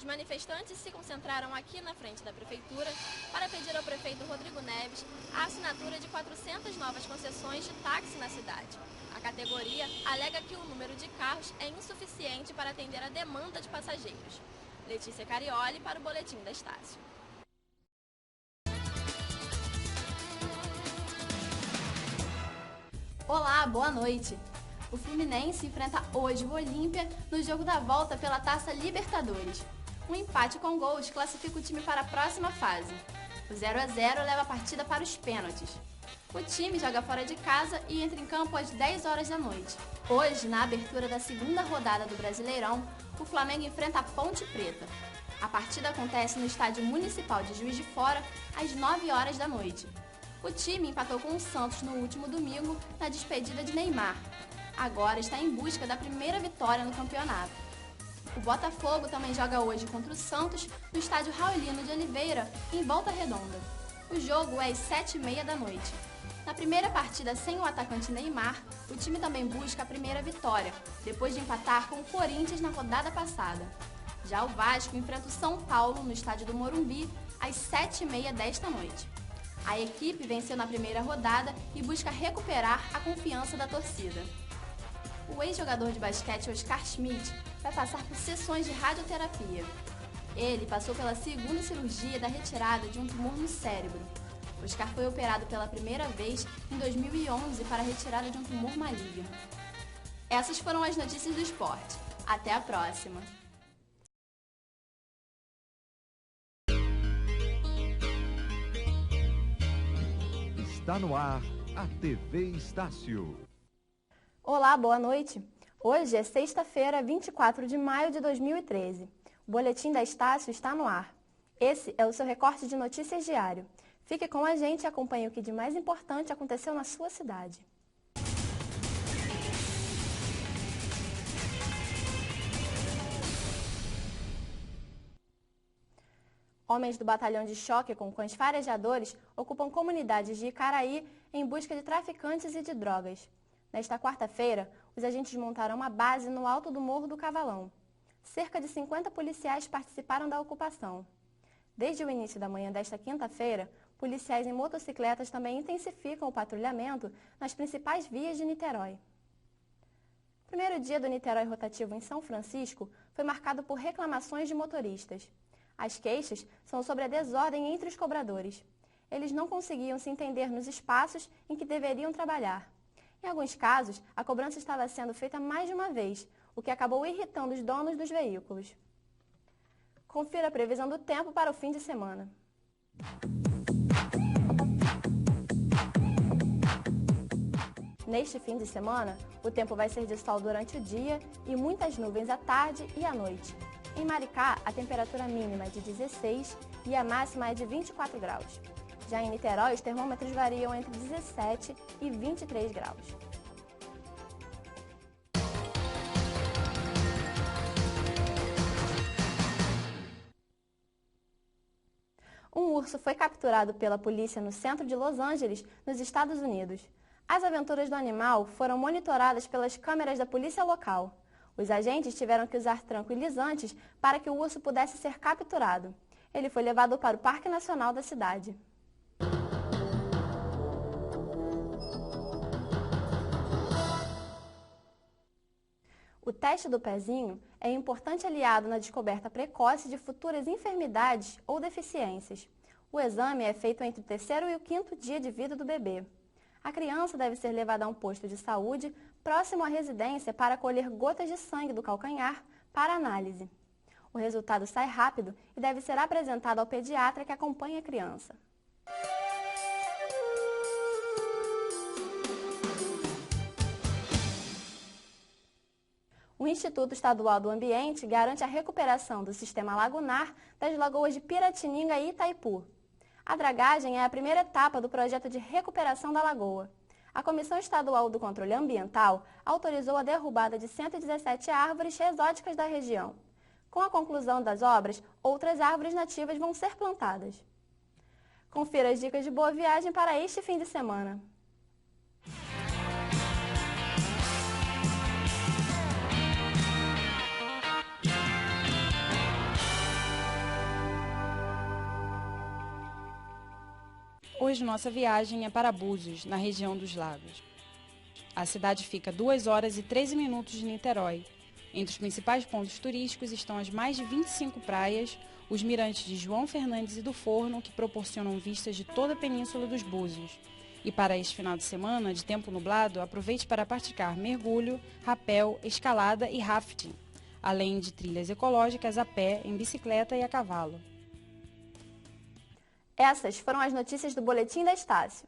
manifestantes se concentraram aqui na frente da prefeitura para pedir ao prefeito Rodrigo Neves a assinatura de 400 novas concessões de táxi na cidade. A categoria alega que o número de carros é insuficiente para atender a demanda de passageiros. Letícia Carioli para o Boletim da Estácio. Olá, boa noite. O Fluminense enfrenta hoje o Olímpia no jogo da volta pela Taça Libertadores. Um empate com gols classifica o time para a próxima fase. O 0-0 leva a partida para os pênaltis. O time joga fora de casa e entra em campo às 10 horas da noite. Hoje, na abertura da segunda rodada do Brasileirão, o Flamengo enfrenta a Ponte Preta. A partida acontece no Estádio Municipal de Juiz de Fora às 9 horas da noite. O time empatou com o Santos no último domingo na despedida de Neymar. Agora está em busca da primeira vitória no campeonato. O Botafogo também joga hoje contra o Santos no estádio Raulino de Oliveira, em Volta Redonda. O jogo é às 7h30 da noite. Na primeira partida sem o atacante Neymar, o time também busca a primeira vitória, depois de empatar com o Corinthians na rodada passada. Já o Vasco enfrenta o São Paulo no estádio do Morumbi às 7h30 desta noite. A equipe venceu na primeira rodada e busca recuperar a confiança da torcida. O ex-jogador de basquete Oscar Schmidt vai passar por sessões de radioterapia. Ele passou pela segunda cirurgia da retirada de um tumor no cérebro. Oscar foi operado pela primeira vez em 2011 para a retirada de um tumor maligno. Essas foram as notícias do esporte. Até a próxima! Está no ar a TV Estácio. Olá, boa noite. Hoje é sexta-feira, 24 de maio de 2013. O Boletim da Estácio está no ar. Esse é o seu recorte de notícias diário. Fique com a gente e acompanhe o que de mais importante aconteceu na sua cidade. Homens do batalhão de choque com cães farejadores ocupam comunidades de Icaraí em busca de traficantes e de drogas. Nesta quarta-feira, os agentes montaram uma base no alto do Morro do Cavalão. Cerca de 50 policiais participaram da ocupação. Desde o início da manhã desta quinta-feira, policiais em motocicletas também intensificam o patrulhamento nas principais vias de Niterói. O primeiro dia do Niterói Rotativo em São Francisco foi marcado por reclamações de motoristas. As queixas são sobre a desordem entre os cobradores. Eles não conseguiam se entender nos espaços em que deveriam trabalhar. Em alguns casos, a cobrança estava sendo feita mais de uma vez, o que acabou irritando os donos dos veículos. Confira a previsão do tempo para o fim de semana. Neste fim de semana, o tempo vai ser de sol durante o dia e muitas nuvens à tarde e à noite. Em Maricá, a temperatura mínima é de 16 e a máxima é de 24 graus. Já em Niterói, os termômetros variam entre 17 e 23 graus. Um urso foi capturado pela polícia no centro de Los Angeles, nos Estados Unidos. As aventuras do animal foram monitoradas pelas câmeras da polícia local. Os agentes tiveram que usar tranquilizantes para que o urso pudesse ser capturado. Ele foi levado para o Parque Nacional da cidade. O teste do pezinho é um importante aliado na descoberta precoce de futuras enfermidades ou deficiências. O exame é feito entre o 3º e o 5º dia de vida do bebê. A criança deve ser levada a um posto de saúde próximo à residência para colher gotas de sangue do calcanhar para análise. O resultado sai rápido e deve ser apresentado ao pediatra que acompanha a criança. O Instituto Estadual do Ambiente garante a recuperação do sistema lagunar das lagoas de Piratininga e Itaipu. A dragagem é a primeira etapa do projeto de recuperação da lagoa. A Comissão Estadual do Controle Ambiental autorizou a derrubada de 117 árvores exóticas da região. Com a conclusão das obras, outras árvores nativas vão ser plantadas. Confira as dicas de boa viagem para este fim de semana. hoje nossa viagem é para Búzios, na região dos Lagos. A cidade fica 2 horas e 13 minutos de Niterói. Entre os principais pontos turísticos estão as mais de 25 praias, os mirantes de João Fernandes e do Forno, que proporcionam vistas de toda a península dos Búzios. E para este final de semana, de tempo nublado, aproveite para praticar mergulho, rapel, escalada e rafting, além de trilhas ecológicas a pé, em bicicleta e a cavalo. Essas foram as notícias do Boletim da Estácio.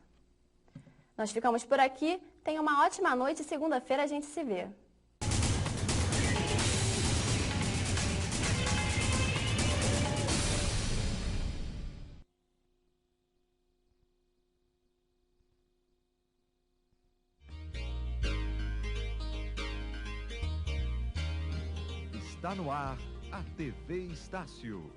Nós ficamos por aqui. Tenha uma ótima noite e segunda-feira a gente se vê. Está no ar a TV Estácio.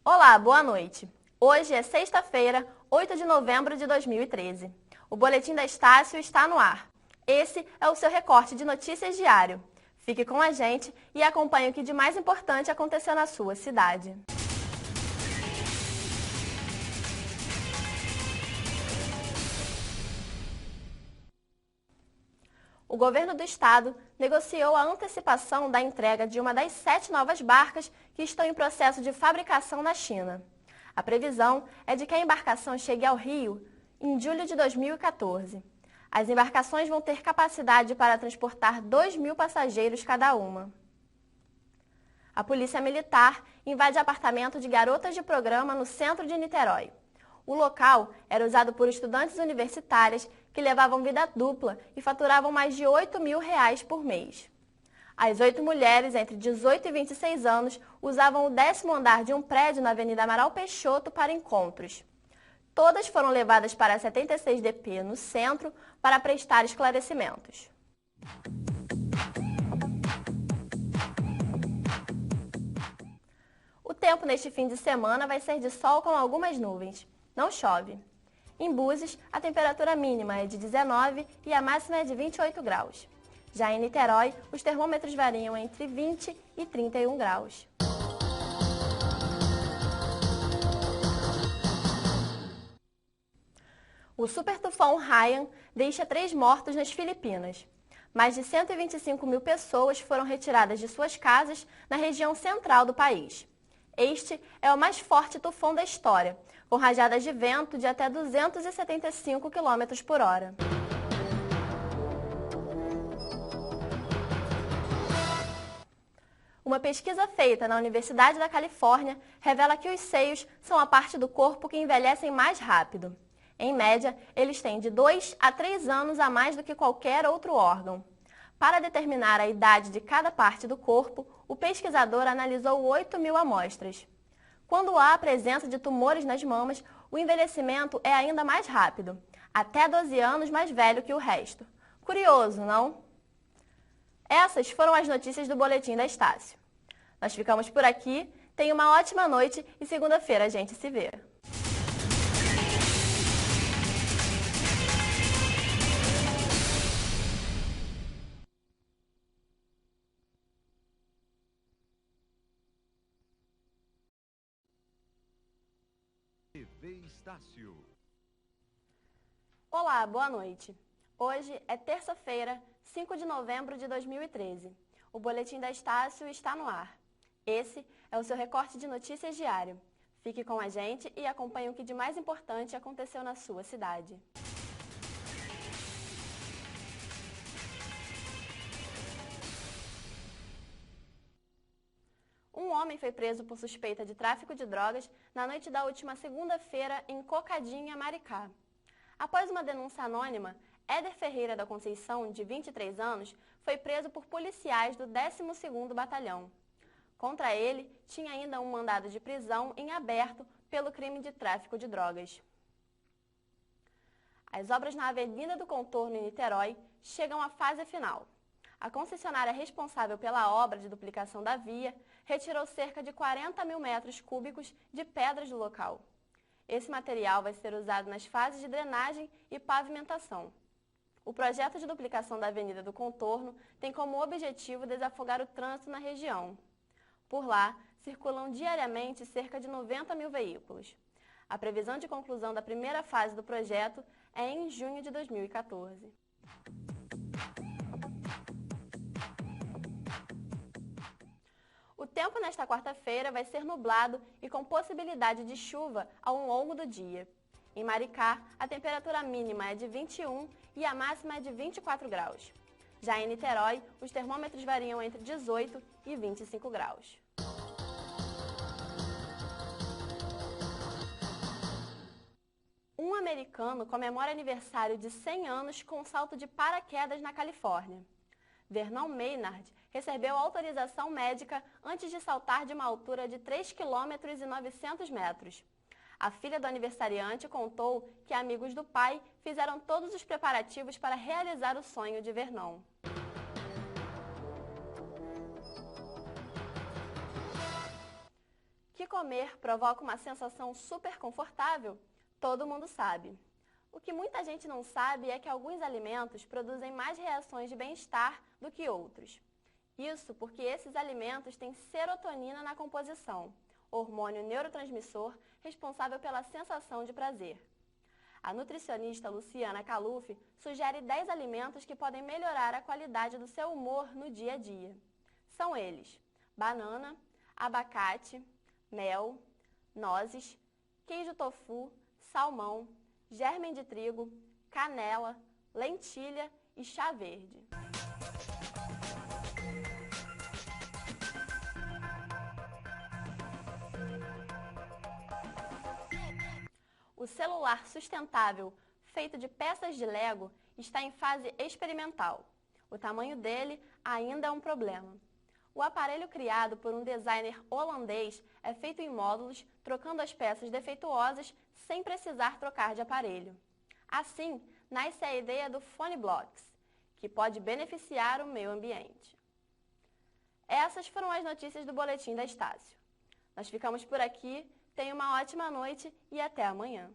Olá, boa noite. Hoje é sexta-feira, 8 de novembro de 2013. O Boletim da Estácio está no ar. Esse é o seu recorte de notícias diário. Fique com a gente e acompanhe o que de mais importante aconteceu na sua cidade. O governo do estado negociou a antecipação da entrega de uma das 7 novas barcas que estão em processo de fabricação na China. A previsão é de que a embarcação chegue ao Rio em julho de 2014. As embarcações vão ter capacidade para transportar 2.000 passageiros cada uma. A Polícia Militar invade apartamento de garotas de programa no centro de Niterói. O local era usado por estudantes universitárias que levavam vida dupla e faturavam mais de R$8.000 por mês. As 8 mulheres entre 18 e 26 anos usavam o 10º andar de um prédio na Avenida Amaral Peixoto para encontros. Todas foram levadas para a 76DP no centro para prestar esclarecimentos. O tempo neste fim de semana vai ser de sol com algumas nuvens. Não chove. Em Búzios, a temperatura mínima é de 19 e a máxima é de 28 graus. Já em Niterói, os termômetros variam entre 20 e 31 graus. O super tufão Haiyan deixa 3 mortos nas Filipinas. Mais de 125.000 pessoas foram retiradas de suas casas na região central do país. Este é o mais forte tufão da história, com rajadas de vento de até 275 km por hora. Uma pesquisa feita na Universidade da Califórnia revela que os seios são a parte do corpo que envelhecem mais rápido. Em média, eles têm de 2 a 3 anos a mais do que qualquer outro órgão. Para determinar a idade de cada parte do corpo, o pesquisador analisou 8.000 amostras. Quando há a presença de tumores nas mamas, o envelhecimento é ainda mais rápido, até 12 anos mais velho que o resto. Curioso, não? Essas foram as notícias do Boletim da Estácio. Nós ficamos por aqui, tenha uma ótima noite e segunda-feira a gente se vê. TV Estácio. Olá, boa noite. Hoje é terça-feira, 5 de novembro de 2013. O Boletim da Estácio está no ar. Esse é o seu recorte de notícias diário. Fique com a gente e acompanhe o que de mais importante aconteceu na sua cidade. Um homem foi preso por suspeita de tráfico de drogas na noite da última segunda-feira em Cocadinha, Maricá. Após uma denúncia anônima, Éder Ferreira da Conceição, de 23 anos, foi preso por policiais do 12º Batalhão. Contra ele, tinha ainda um mandado de prisão em aberto pelo crime de tráfico de drogas. As obras na Avenida do Contorno, em Niterói, chegam à fase final. A concessionária responsável pela obra de duplicação da via retirou cerca de 40.000 metros cúbicos de pedras do local. Esse material vai ser usado nas fases de drenagem e pavimentação. O projeto de duplicação da Avenida do Contorno tem como objetivo desafogar o trânsito na região. Por lá, circulam diariamente cerca de 90.000 veículos. A previsão de conclusão da primeira fase do projeto é em junho de 2014. O tempo nesta quarta-feira vai ser nublado e com possibilidade de chuva ao longo do dia. Em Maricá, a temperatura mínima é de 21 e a máxima é de 24 graus. Já em Niterói, os termômetros variam entre 18 e 25 graus. Um americano comemora aniversário de 100 anos com um salto de paraquedas na Califórnia. Vernon Maynard recebeu autorização médica antes de saltar de uma altura de 3,9 km. A filha do aniversariante contou que amigos do pai fizeram todos os preparativos para realizar o sonho de Vernon. Que comer provoca uma sensação super confortável? Todo mundo sabe. O que muita gente não sabe é que alguns alimentos produzem mais reações de bem-estar do que outros. Isso porque esses alimentos têm serotonina na composição, hormônio neurotransmissor responsável pela sensação de prazer. A nutricionista Luciana Caluf sugere 10 alimentos que podem melhorar a qualidade do seu humor no dia a dia. São eles: banana, abacate, mel, nozes, queijo tofu, salmão, germem de trigo, canela, lentilha e chá verde. O celular sustentável, feito de peças de Lego, está em fase experimental. O tamanho dele ainda é um problema. O aparelho criado por um designer holandês é feito em módulos, trocando as peças defeituosas sem precisar trocar de aparelho. Assim, nasce a ideia do PhoneBlocks, que pode beneficiar o meio ambiente. Essas foram as notícias do Boletim da Estácio. Nós ficamos por aqui, tenha uma ótima noite e até amanhã.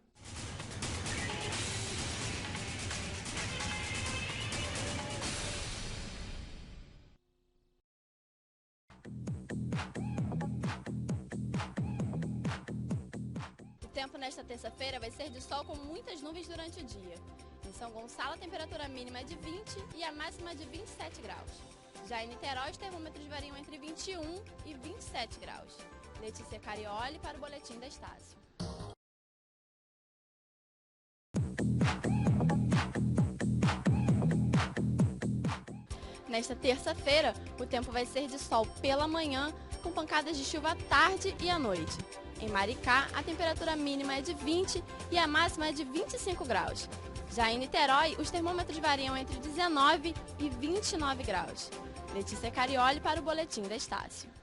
O tempo nesta terça-feira vai ser de sol com muitas nuvens durante o dia. Em São Gonçalo, a temperatura mínima é de 20 e a máxima de 27 graus. Já em Niterói, os termômetros variam entre 21 e 27 graus. Letícia Carioli para o Boletim da Estácio. Nesta terça-feira, o tempo vai ser de sol pela manhã, com pancadas de chuva à tarde e à noite. Em Maricá, a temperatura mínima é de 20 e a máxima é de 25 graus. Já em Niterói, os termômetros variam entre 19 e 29 graus. Letícia Carioli para o Boletim da Estácio.